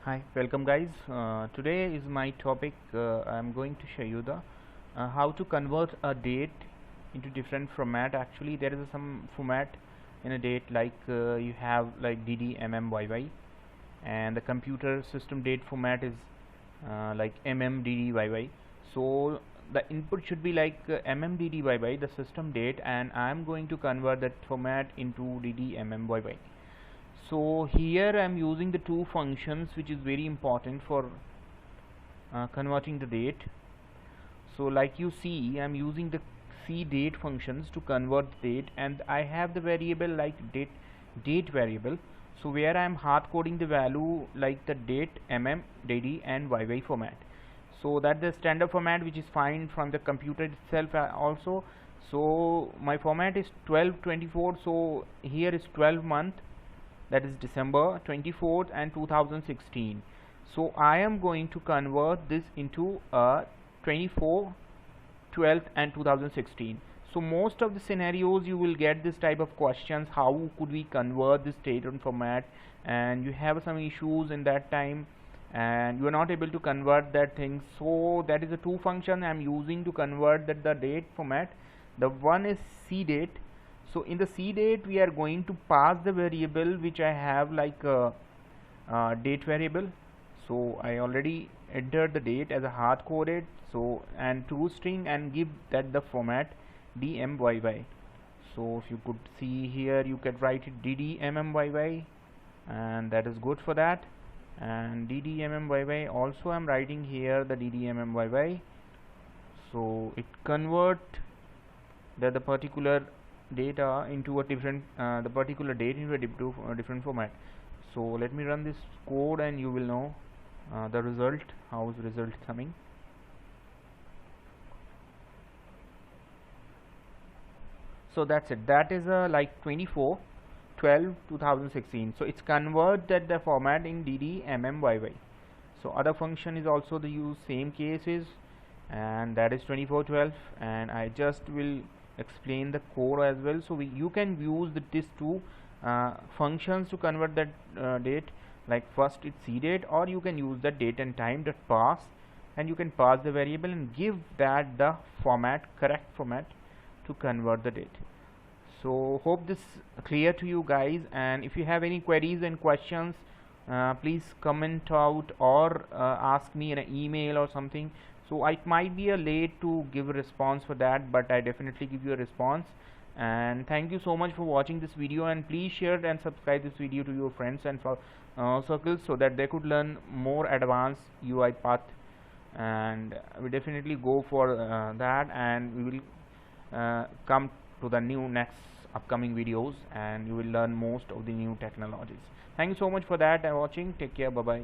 Hi, welcome guys. Today is my topic. I'm going to show you the how to convert a date into different format. Actually, there is some format in a date like you have like DD, MM, YY, and the computer system date format is like MM, DD, YY. So the input should be like MM, DD, YY, the system date, and I'm going to convert that format into DD, MM, YY. So here I am using the two functions which is very important for converting the date. So like you see, I am using the Cdate functions to convert the date, and I have the variable like date variable. So where I am hard coding the value like the date, mm, dd and yy format. So that the standard format which is fine from the computer itself also. So my format is 1224. So here is 12 month, that is December 24th and 2016. So I am going to convert this into a 24, 12th and 2016. So most of the scenarios you will get this type of questions, how could we convert this date and format, and you have some issues in that time and you are not able to convert that thing. So that is the two function I am using to convert that the date format. The one is Cdate. So in the Cdate we are going to pass the variable which I have like a date variable. So I already entered the date as a hard coded, so and toString, and give that the format dmyy. So if you could see here, you can write it ddmmyy, and that is good for that. And ddmmyy also I'm writing here the ddmmyy. So it convert the particular data into a different the particular date into a different format. So let me run this code and you will know the result, how is the result coming. So that's it, that is like 24 12 2016. So it's converted the format in dd mm yy. So other function is also the use same cases, and that is 2412, and I just will explain the code as well. So you can use these two functions to convert that date. Like first it's Cdate, or you can use the date and time.parse, and you can pass the variable and give that the format, correct format, to convert the date. So hope this clear to you guys, and if you have any queries and questions, please comment out or ask me in an email or something. So it might be a late to give a response for that, but I definitely give you a response. And thank you so much for watching this video, and please share and subscribe this video to your friends and circles so that they could learn more advanced uipath, and we definitely go for that, and we will come to the new next upcoming videos, and you will learn most of the new technologies. Thank you so much for that and watching. Take care. Bye bye.